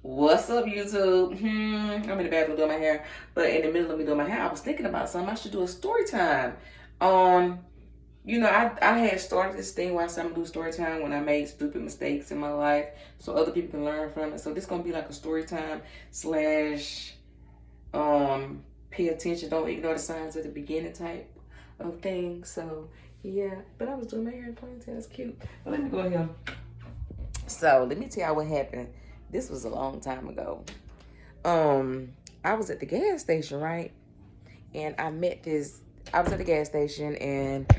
What's up, YouTube? I'm in the bathroom doing my hair, but in the middle of me doing my hair, I was thinking about something. I should do a story time. Um, I had started this thing where I said I'm gonna do story time when I made stupid mistakes in my life, so other people can learn from it. So this gonna be like a story time slash pay attention, don't ignore the signs at the beginning type of thing. So yeah, but I was doing my hair in ponytail. It's cute. But let me go here. So let me tell y'all what happened. This was a long time ago. I was at the gas station, right? And I was at the gas station and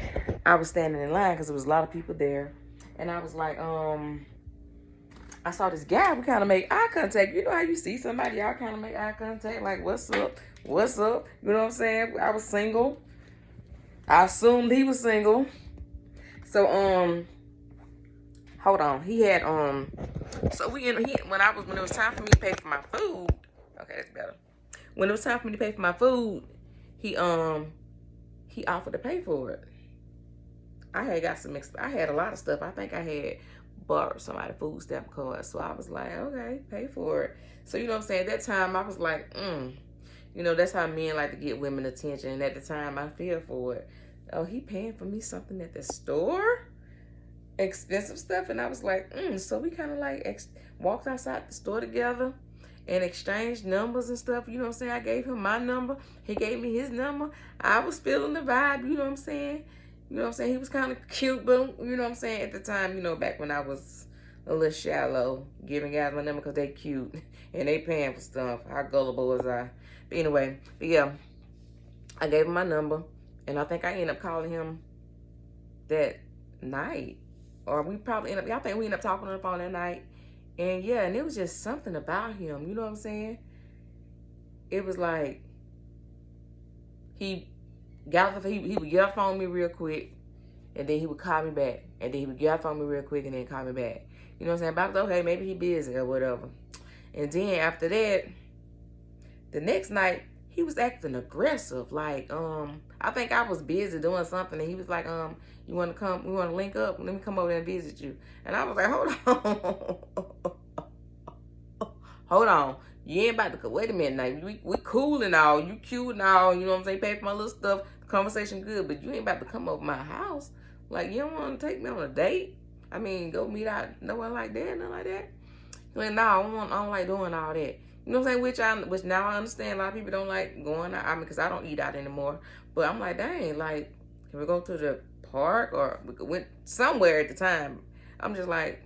I was standing in line because there was a lot of people there. And I was like, I saw this guy, we kind of make eye contact. You know how you see somebody, y'all kind of make eye contact, like, what's up? What's up? You know what I'm saying? I was single. I assumed he was single. So, hold on. He had, so when it was time for me to pay for my food, okay, that's better. When it was time for me to pay for my food, he offered to pay for it. I had a lot of stuff. I think I had borrowed somebody's food stamp card. So I was like, okay, pay for it. So, you know what I'm saying? At that time, I was like, you know, that's how men like to get women attention. And at the time, I fell for it. Oh, he paying for me something at the store? Expensive stuff. And I was like, so we kind of like walked outside the store together and exchanged numbers and stuff. You know what I'm saying? I gave him my number. He gave me his number. I was feeling the vibe. You know what I'm saying? You know what I'm saying? He was kind of cute, but you know what I'm saying? At the time, you know, back when I was a little shallow, giving guys my number because they cute and they paying for stuff. How gullible was I? But anyway, yeah, I gave him my number, and I think I ended up calling him that night. Or we probably I think we ended up talking on the phone that night. And yeah, and it was just something about him, you know what I'm saying? It was like, he would get off the phone with me real quick, and then he would call me back. And then he would get off the phone with me real quick and then call me back. You know what I'm saying? But I was okay, maybe he busy or whatever. And then after that, the next night, he was acting aggressive. Like, I think I was busy doing something, and he was like, you want to come? We want to link up? Let me come over there and visit you. And I was like, hold on. Hold on. You ain't about to, wait a minute now. We cool and all. You cute and all. You know what I'm saying? Pay for my little stuff. The conversation good, but you ain't about to come over my house. Like, you don't want to take me on a date? I mean, go meet out nowhere like that, nothing like that. Like, no, I don't like doing all that. You know what I'm saying? Which now I understand a lot of people don't like going out. I mean, because I don't eat out anymore. But I'm like, dang, like, can we go to the park? Or we went somewhere at the time. I'm just like,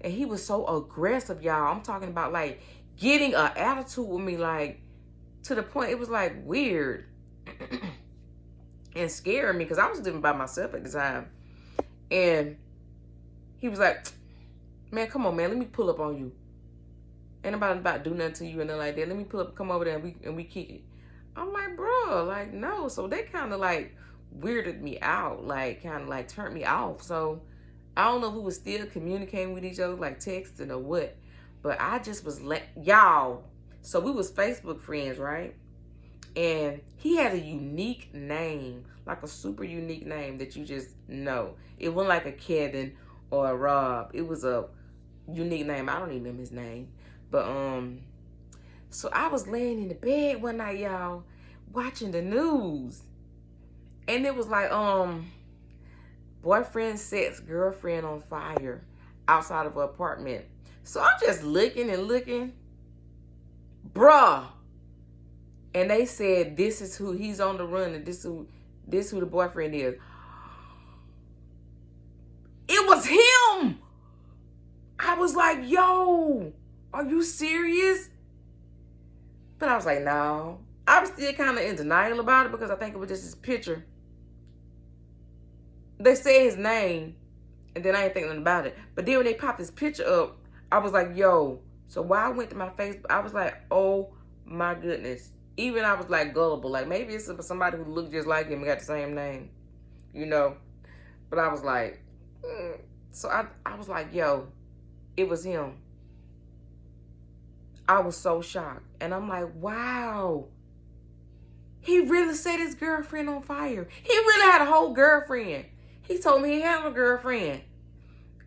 and he was so aggressive, y'all. I'm talking about, like, getting an attitude with me, like, to the point it was, like, weird and scaring me because I was living by myself at the time. And he was like, man, come on, man, let me pull up on you. Ain't about to do nothing to you and nothing like that. Let me pull up, come over there and we kick it. I'm like, bro, like, no. So they kind of like weirded me out, like kind of like turned me off. So I don't know who was still communicating with each other, like texting or what. But I just was y'all. So we was Facebook friends, right? And he had a unique name, like a super unique name that you just know. It wasn't like a Kevin or a Rob. It was a unique name. I don't even know his name. But, so I was laying in the bed one night, y'all, watching the news. And it was like, boyfriend sets girlfriend on fire outside of her apartment. So I'm just looking and looking. Bruh. And they said, this is who, he's on the run, and this who the boyfriend is. It was him. I was like, yo, are you serious? But I was like, no. I was still kind of in denial about it because I think it was just his picture. They said his name, and then I ain't thinking about it. But then when they popped his picture up, I was like, yo. So while I went to my Facebook, I was like, oh my goodness. Even I was like gullible. Like maybe it's somebody who looked just like him and got the same name, you know. But I was like, so I was like, yo, it was him. I was so shocked. And I'm like, wow. He really set his girlfriend on fire. He really had a whole girlfriend. He told me he had a girlfriend.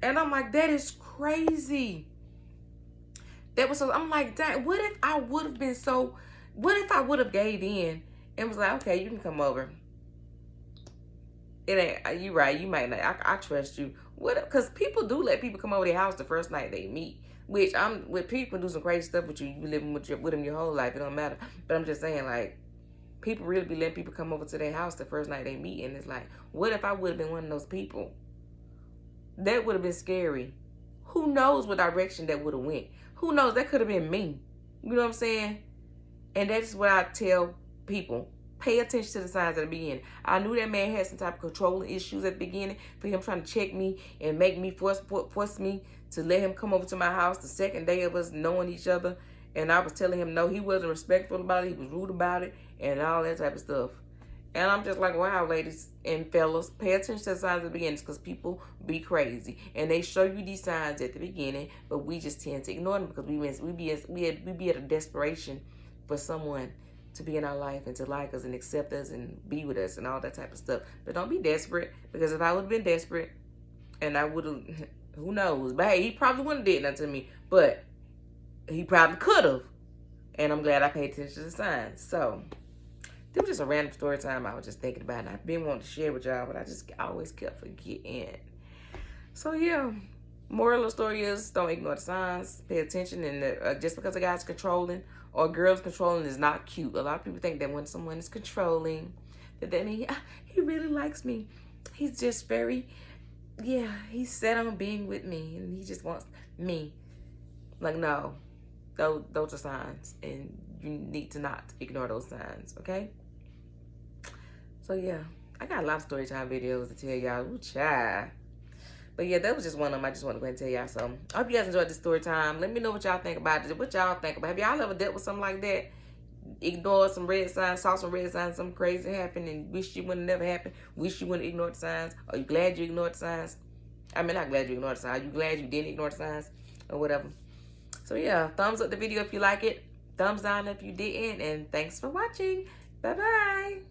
And I'm like, that is crazy. That was so, I'm like, dang, what if I would have been so, what if I would have gave in and was like, okay, you can come over. It ain't, you right, you might not, I trust you. What, because people do let people come over their house the first night they meet. Which I'm, with people do some crazy stuff with you, you living with them your whole life, it don't matter. But I'm just saying, like, people really be letting people come over to their house the first night they meet, and it's like, what if I would have been one of those people? That would have been scary. Who knows what direction that would have went? Who knows? That could have been me. You know what I'm saying? And that's what I tell people. Pay attention to the signs at the beginning. I knew that man had some type of controlling issues at the beginning, for him trying to check me and make me force me to let him come over to my house the second day of us knowing each other. And I was telling him no, he wasn't respectful about it. He was rude about it and all that type of stuff. And I'm just like, wow, ladies and fellas, pay attention to the signs at the beginning, because people be crazy. And they show you these signs at the beginning, but we just tend to ignore them because we be at a desperation for someone to be in our life and to like us and accept us and be with us and all that type of stuff. But don't be desperate, because if I would have been desperate and I would have, who knows? But hey, he probably wouldn't have did nothing to me, but he probably could have. And I'm glad I paid attention to the signs. So it was just a random story time I was just thinking about, and I've been wanting to share with y'all, but I just always kept forgetting. So yeah, moral of the story is, don't ignore the signs, pay attention, and just because a guy's controlling or a girl's controlling is not cute. A lot of people think that when someone is controlling, that means he really likes me. He's just very, yeah, he's set on being with me, and he just wants me. Like, no, those are signs, and you need to not ignore those signs, okay? So yeah, I got a lot of story time videos to tell y'all. Ooh, child. But yeah, that was just one of them. I just want to go ahead and tell y'all. So I hope you guys enjoyed this story time. Let me know what y'all think about it. What y'all think about it. Have y'all ever dealt with something like that? Ignored some red signs, saw some red signs, something crazy happened, and wish you wouldn't never happen. Wish you wouldn't ignore the signs. Are you glad you ignored the signs? I mean, not glad you ignored the signs. Are you glad you didn't ignore the signs? Or whatever. So yeah, thumbs up the video if you like it. Thumbs down if you didn't. And thanks for watching. Bye-bye.